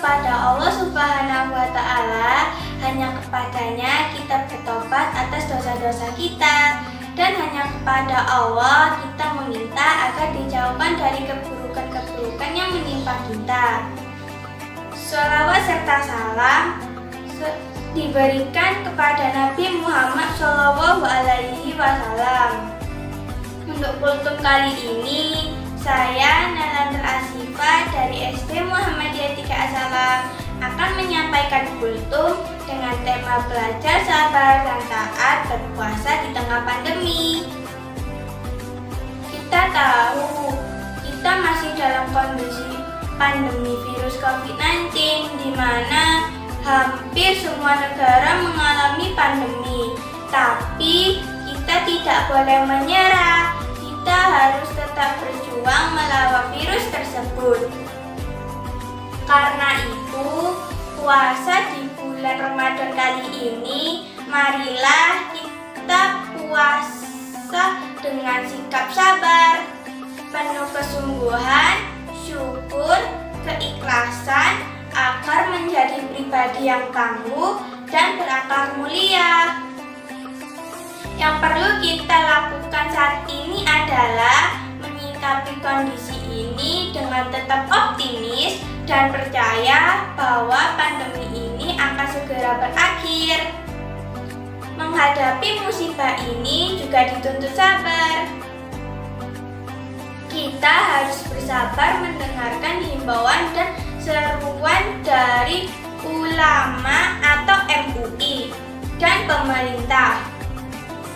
kepada Allah Subhanahu wa Ta'ala. Hanya kepadanya kita bertobat atas dosa-dosa kita, dan hanya kepada Allah kita meminta agar dijauhkan dari keburukan-keburukan yang menimpa kita. Sholawat serta salam diberikan kepada Nabi Muhammad SAW. Untuk kultum kali ini, saya Nalantar Asifa dari SD Muhammadiyah 3 Asalam akan menyampaikan kultum dengan tema belajar sabar dan taat berpuasa di tengah pandemi. Kita tahu kita masih dalam kondisi pandemi virus COVID-19 di mana hampir semua negara mengalami pandemi. Tapi kita tidak boleh menyerah. Kita harus tetap berjuang melawan virus tersebut. Karena itu, puasa di bulan Ramadan kali ini, marilah kita puasa dengan sikap sabar, penuh kesungguhan, syukur, keikhlasan, agar menjadi pribadi yang tangguh dan berakhlak mulia. Yang perlu kita lakukan saat ini adalah menyikapi kondisi ini dengan tetap optimis dan percaya bahwa pandemi ini akan segera berakhir. Menghadapi musibah ini juga dituntut sabar. Kita harus bersabar mendengarkan himbauan dan seruan dari ulama atau MUI dan pemerintah,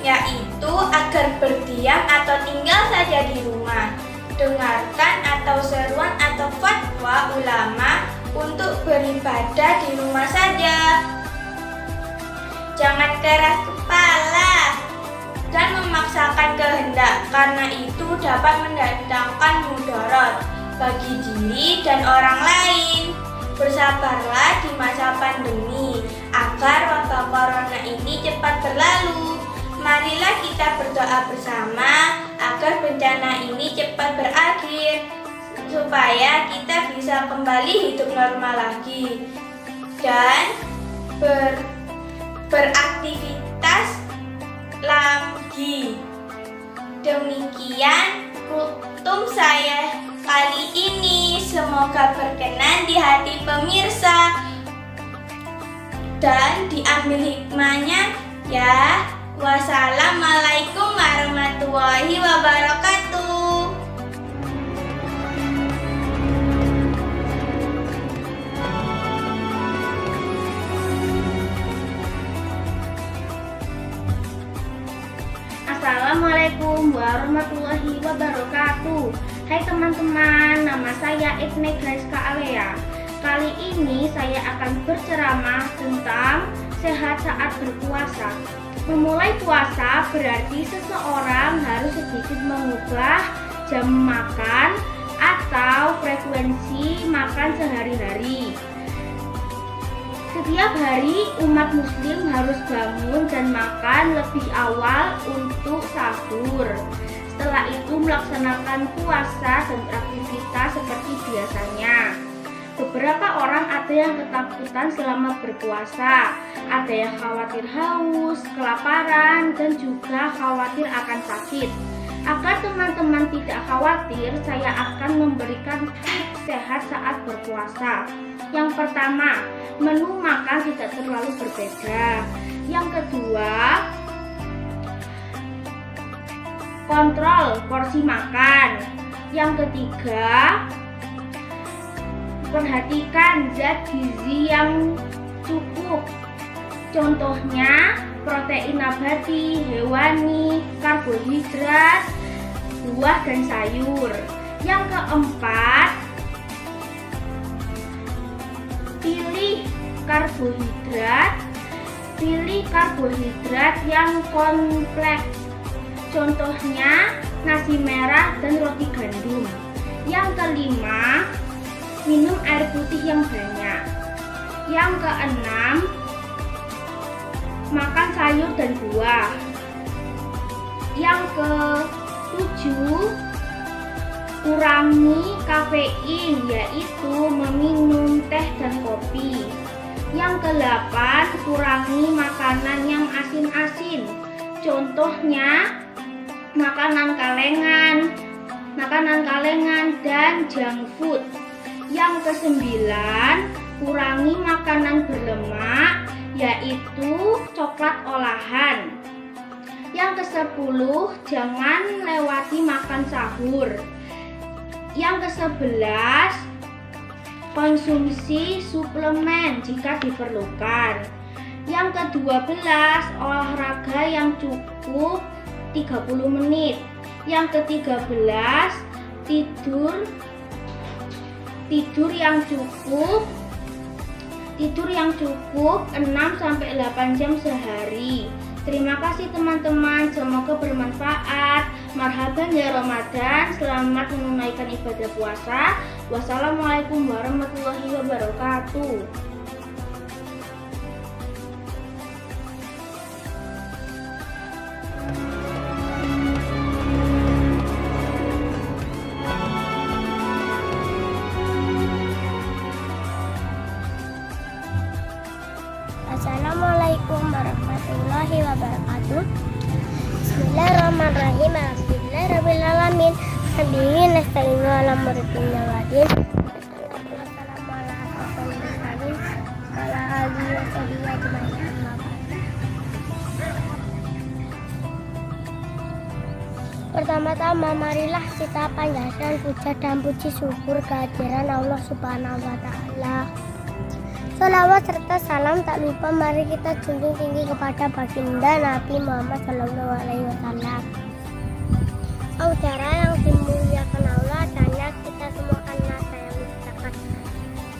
yaitu agar berdiam atau tinggal saja di rumah. Dengarkan atau seruan atau fatwa ulama untuk beribadah di rumah saja. Jangan keras kepala dan memaksakan kehendak, karena itu dapat mendatangkan mudarat bagi diri dan orang lain. Bersabarlah di masa pandemi agar wabah corona ini cepat berlalu. Marilah kita berdoa bersama agar bencana ini cepat berakhir, supaya kita bisa kembali hidup normal lagi dan beraktivitas lagi. Demikian kultum saya kali ini, semoga berkenan di hati pemirsa dan diambil hikmahnya ya. Wassalamualaikum warahmatullahi wabarakatuh. Assalamualaikum warahmatullahi wabarakatuh. Hai teman-teman, nama saya Ibne Graiska Alea. Kali ini saya akan berceramah tentang sehat saat berpuasa. Memulai puasa berarti seseorang harus sedikit mengubah jam makan atau frekuensi makan sehari-hari. Setiap hari umat muslim harus bangun dan makan lebih awal untuk sahur. Setelah itu melaksanakan puasa dan beraktivitas seperti biasanya. Beberapa orang ada yang ketakutan selama berpuasa, ada yang khawatir haus, kelaparan, dan juga khawatir akan sakit. Agar teman-teman tidak khawatir, saya akan memberikan tips sehat saat berpuasa. Yang pertama, menu makan tidak terlalu berbeda. Yang kedua, kontrol porsi makan. Yang ketiga, perhatikan zat gizi yang cukup. Contohnya protein nabati, hewani, karbohidrat, buah dan sayur. Yang keempat, pilih karbohidrat yang kompleks. Contohnya nasi merah dan roti gandum. Yang kelima, minum air putih yang banyak. Yang keenam, makan sayur dan buah. Yang ketujuh, Kurangi kafein, yaitu meminum teh dan kopi. Yang ke-8, kurangi makanan yang asin-asin. Contohnya makanan kalengan dan junk food. Yang ke-9, kurangi makanan berlemak, yaitu coklat olahan. Yang ke-10, jangan lewati makan sahur. Yang ke-11, konsumsi suplemen jika diperlukan. Yang ke-12, olahraga yang cukup 30 menit. Yang ke-13, tidur yang cukup 6-8 jam sehari. Terima kasih teman-teman, semoga bermanfaat. Marhaban ya Ramadan, selamat menunaikan ibadah puasa. Wassalamualaikum warahmatullahi wabarakatuh. Assalamualaikum warahmatullahi wabarakatuh. Bismillahirrahmanirrahim. Alhamdulillahirrabbilalamin. Hamdihi nasta'inu ala muritin nawadin. Wassalamu ala asrofil mursalin ala alihi wa sahbihi ajma'in. Amma ba'd. Pertama-tama marilah kita panjatkan puja dan puji syukur kehadiran Allah Subhanahu wa taala. Salawat serta salam tak lupa mari kita junjung tinggi kepada baginda Nabi Muhammad SAW. Saudara yang dimuliakan Allah, adanya kita semua kan nasa yang menciptakan.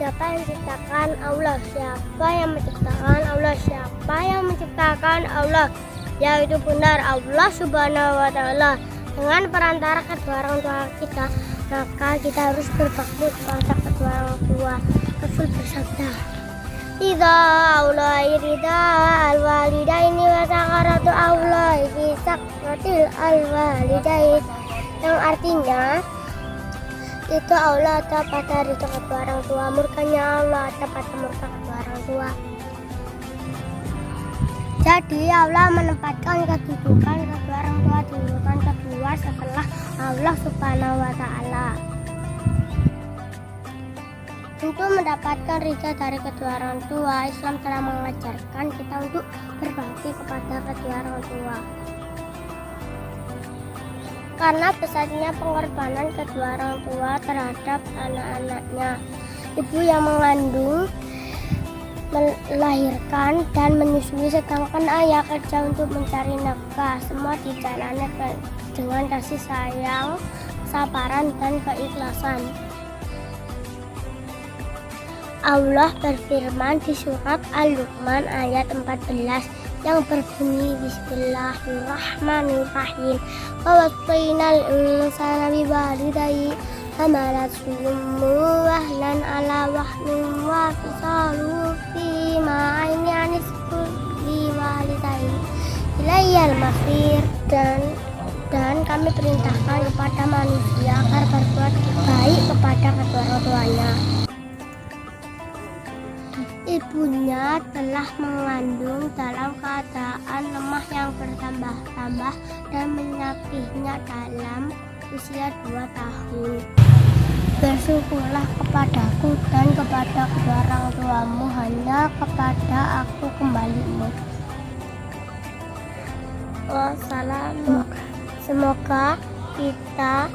Siapa yang menciptakan Allah? Siapa yang menciptakan Allah? Siapa yang menciptakan Allah? Yaitu benar Allah Subhanahu wa taala. Dengan perantara kedua orang tua kita, maka kita harus berbakti kepada kedua orang tua. Rasul bersabda, "Ridha Allahi ridha al-walidaini wa sakaratu Allahi fi sakratil al-walidain." Yang artinya itu Allah ada pada ridha kedua orang tua, murkanya Allah ada pada murka kedua orang tua. Jadi Allah menempatkan kedudukan kedua orang tua di urutan kedua setelah Allah Subhanahu wa taala. Untuk mendapatkan ridha dari kedua orang tua, Islam telah mengajarkan kita untuk berbakti kepada kedua orang tua. Karena besarnya pengorbanan kedua orang tua terhadap anak-anaknya, ibu yang mengandung, melahirkan dan menyusui, sedangkan ayah kerja untuk mencari nafkah, semua dijalani dengan kasih sayang, kesabaran dan keikhlasan. Allah berfirman di surat Al-Luqman ayat 14 yang berbunyi Bismillahirrahmanirrahim. Wa wasainal insana biwalidayhi hamalathu ummuhu wahnan ala wahnin wa fisaluhu fi ma'aini anisfur liwalidayhi ilayyal masir. Dan kami perintahkan kepada manusia agar berbuat baik kepada kedua orang tuanya. Ibunya telah mengandung dalam keadaan lemah yang bertambah-tambah dan menyapihnya dalam usia 2 tahun. Bersyukurlah kepadaku dan kepada kedua orang tuamu, hanya kepada aku kembalimu. Semoga kita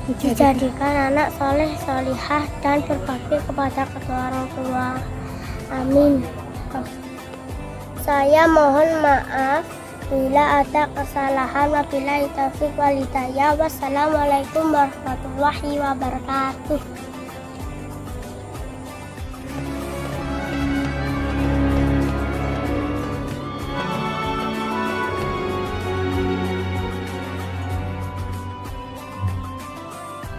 dijadikan anak soleh solihah dan berbakti kepada kedua orang tua. Amin. Saya mohon maaf bila ada kesalahan. Wabillahi taufiq wal hidayah. Wassalamualaikum warahmatullahi wabarakatuh.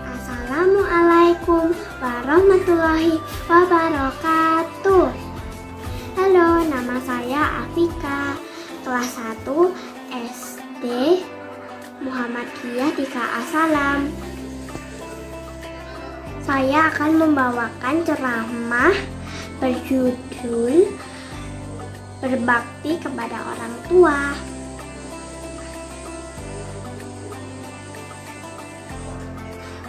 Assalamualaikum warahmatullahi wabarakatuh. Halo, nama saya Afika, kelas 1 SD Muhammadiyah di KA Salam. Saya akan membawakan ceramah berjudul Berbakti kepada Orang Tua.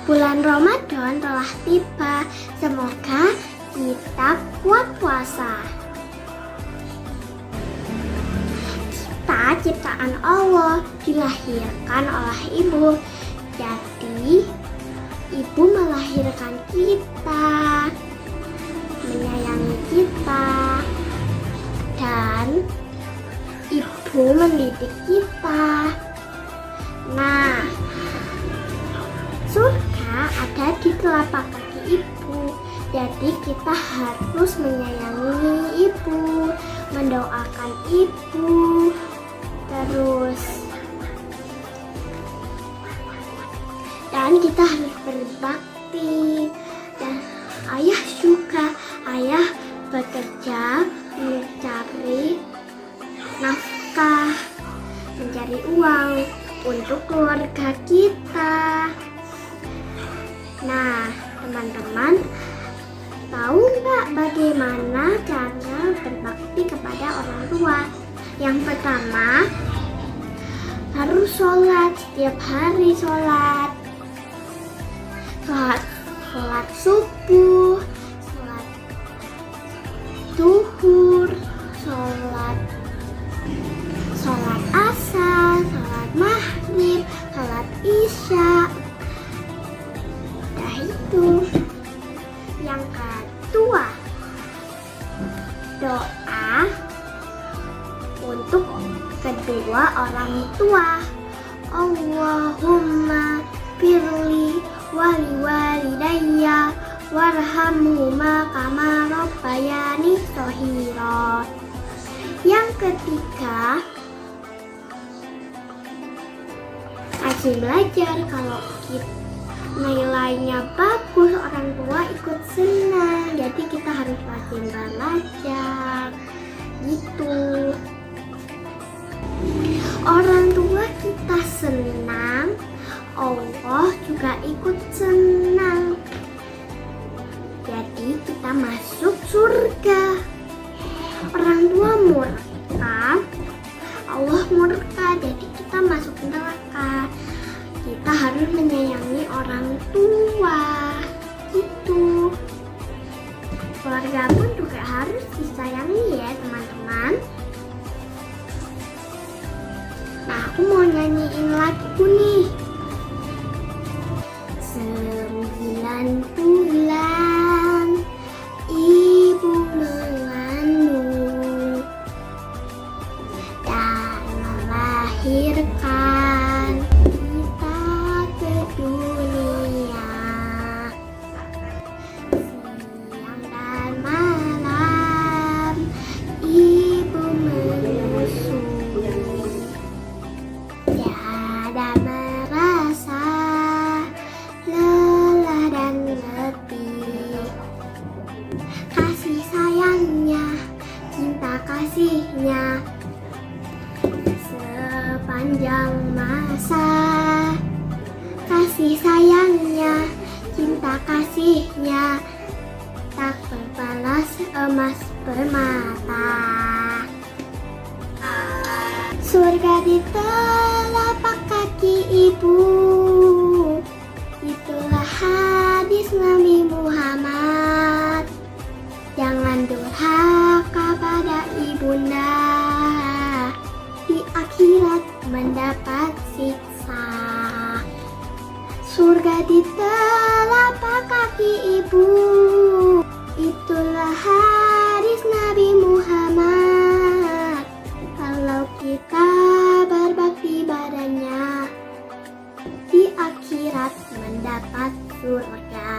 Bulan Ramadan telah tiba. Semoga kita kuat puasa. Kita ciptaan Allah, dilahirkan oleh ibu. Jadi, ibu melahirkan kita, menyayangi kita, dan ibu mendidik kita. Nah, surga ada di telapak kaki ibu. Jadi kita harus menyayangi ibu, mendoakan ibu, terus dan kita harus berbakti. Dan ayah juga, ayah bekerja mencari nafkah, mencari uang untuk keluarga kita. Nah, teman-teman, tahu nggak bagaimana cara berbakti kepada orang tua? Yang pertama, harus sholat, setiap hari sholat subuh, sholat zuhur, sholat asar, sholat maghrib, sholat isya. Nah, itu. Yang kedua, doa untuk kedua orang tua. Allahumma firli wali walidayya warhamhuma kama rabbayani shaghira. Yang ketiga, rajin belajar. Kalau kita nilainya bagus, orang tua ikut senang. Jadi kita harus rajin belajar gitu. Orang tua kita senang, Allah juga ikut senang. Jadi kita masuk surga. Orang tua murka, Allah murka, jadi kita masuk neraka. Kita harus menyayangi orang tua gitu. Keluarga pun juga harus disayangi ya teman-teman. Nah, aku mau nyanyiin lagu nih. 9 bulan ibu mengandung dan melahirkan kita ke dunia. Siang dan malam ibu menyusui, tiada merasa lelah dan letih. Kasih sayangnya, cinta kasihnya sepanjang masa. Kasih sayangnya, cinta kasihnya tak berbalas emas permata. Surga di telapak kaki ibu, itulah hadis Nabi Muhammad. Jangan durhaka pada ibunda, di akhirat mendapat siksa. Surga di telapak kaki ibu, itulah hadis Nabi Muhammad. Kalau kita berbakti padanya, di akhirat mendapat surga.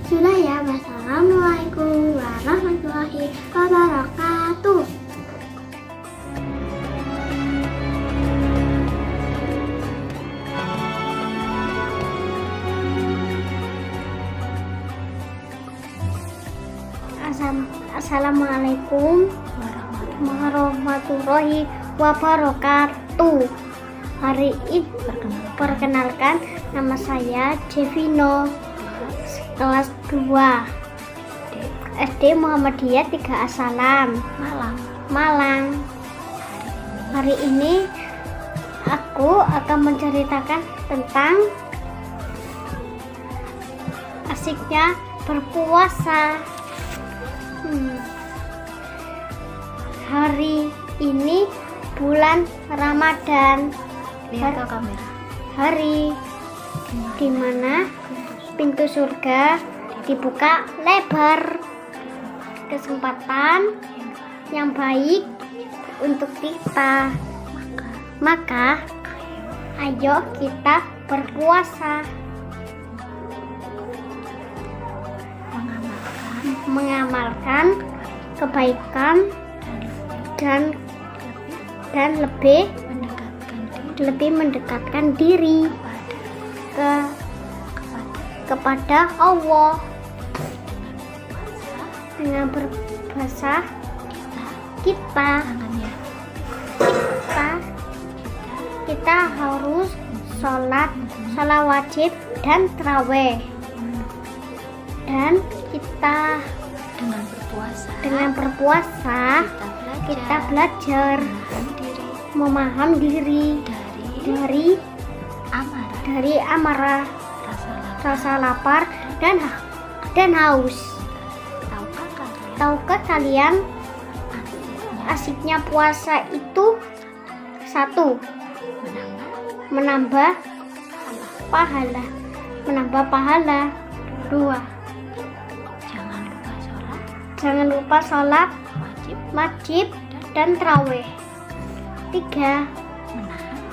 Sudah ya, wassalamualaikum warahmatullahi wabarakatuh. Assalamualaikum warahmatullahi wabarakatuh. Hari ini Perkenalkan, nama saya Devino, kelas 2 SD Muhammadiyah 3 Asalam, Malang. Hari ini aku akan menceritakan tentang asiknya berpuasa. Hari ini bulan Ramadan. Lihat ke kamera. Hari dimana pintu surga dibuka lebar. Kesempatan yang baik untuk kita. Maka ayo kita berpuasa, mengamalkan kebaikan dan lebih mendekatkan diri kepada Allah. Dengan berpuasa kita harus sholat wajib dan tarawih, dan kita dengan berpuasa kita belajar memahami diri dari amarah, rasa lapar dan haus. Tahukah kalian asiknya puasa itu? 1. Menambah pahala. 2. Jangan lupa sholat wajib dan tarawih. 3.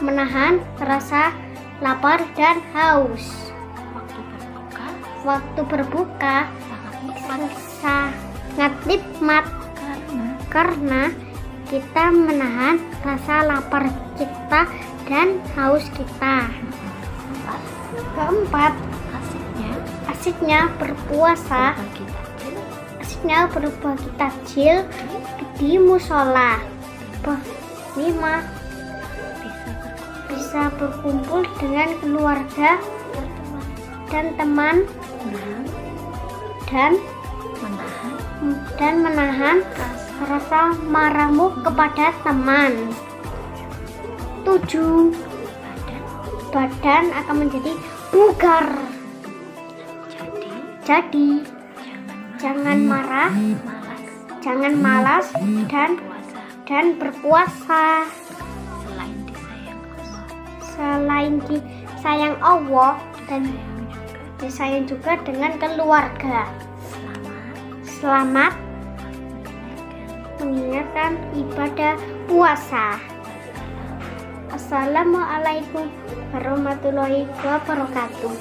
Menahan rasa lapar dan haus. Waktu berbuka sangat nikmat karena kita menahan rasa lapar kita dan haus kita. 4. Asiknya berpuasa, asiknya berbagi takjil di musola. 5. Bisa berkumpul dengan keluarga dan teman dan menahan rasa marahmu kepada teman. 7. Badan akan menjadi bugar. Jadi jangan marah, jangan malas dan berpuasa. Selain disayang Allah dan disayang juga dengan keluarga. Selamat mengingatkan ibadah puasa. Assalamualaikum warahmatullahi wabarakatuh.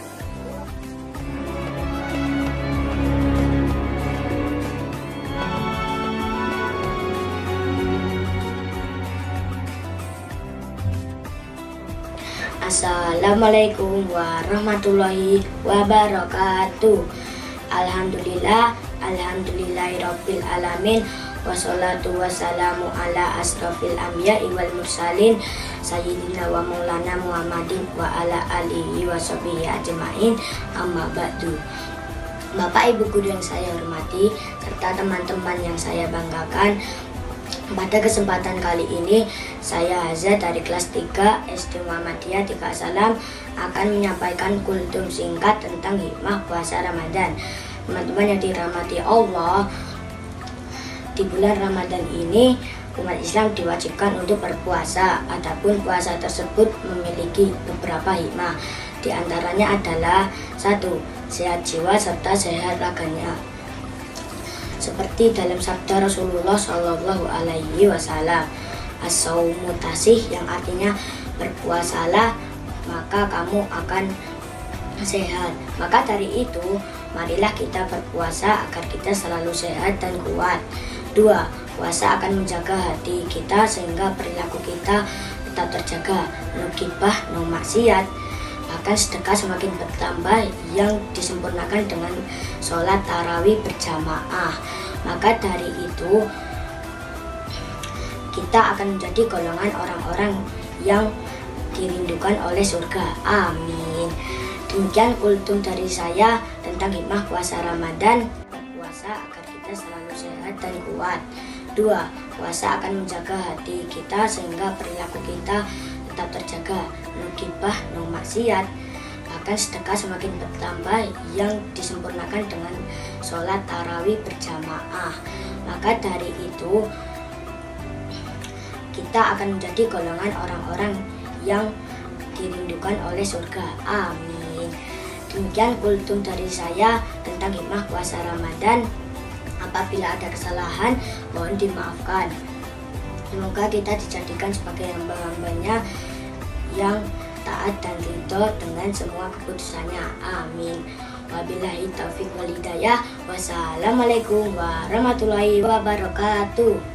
Assalamualaikum warahmatullahi wabarakatuh. Alhamdulillahirabbil alamin. Wassalatu wassalamu ala asrofil anbiya'i wal mursalin sayyidina wa maulana Muhammadin wa ala alihi wa sahbihi ajma'in, amma ba'du. Bapak Ibu guru yang saya hormati serta teman-teman yang saya banggakan, pada kesempatan kali ini saya Hazza dari kelas 3 SD Muhammadiyah 3 Asalam akan menyampaikan kultum singkat tentang hikmah puasa Ramadan. Teman-teman yang dirahmati Allah, di bulan Ramadan ini umat Islam diwajibkan untuk berpuasa. Adapun puasa tersebut memiliki beberapa hikmah. Di antaranya adalah 1. Sehat jiwa serta sehat raganya. Seperti dalam sabda Rasulullah Shallallahu Alaihi Wasallam, as-saumu tasih, yang artinya berpuasalah maka kamu akan sehat. Maka dari itu marilah kita berpuasa agar kita selalu sehat dan kuat. 2. Puasa akan menjaga hati kita sehingga perilaku kita tetap terjaga. No gibah, no maksiat. Bahkan sedekah semakin bertambah yang disempurnakan dengan sholat tarawih berjamaah. Maka dari itu kita akan menjadi golongan orang-orang yang dirindukan oleh surga. Amin. Demikian kultum dari saya tentang hikmah puasa Ramadan. Puasa agar kita selalu sehat dan kuat. 2. Puasa akan menjaga hati kita sehingga perilaku kita tetap terjaga. No gibah, no maksiat. Bahkan sedekah semakin bertambah yang disempurnakan dengan sholat tarawih berjamaah. Maka dari itu kita akan menjadi golongan orang-orang yang dirindukan oleh surga. Amin. Demikian kultum dari saya tentang hikmah puasa Ramadan. Apabila ada kesalahan, mohon dimaafkan. Semoga kita dijadikan sebagai hamba-hambanya yang taat dan ridho dengan semua keputusannya. Amin. Wabillahi taufiq wal hidayah. Wassalamualaikum warahmatullahi wabarakatuh.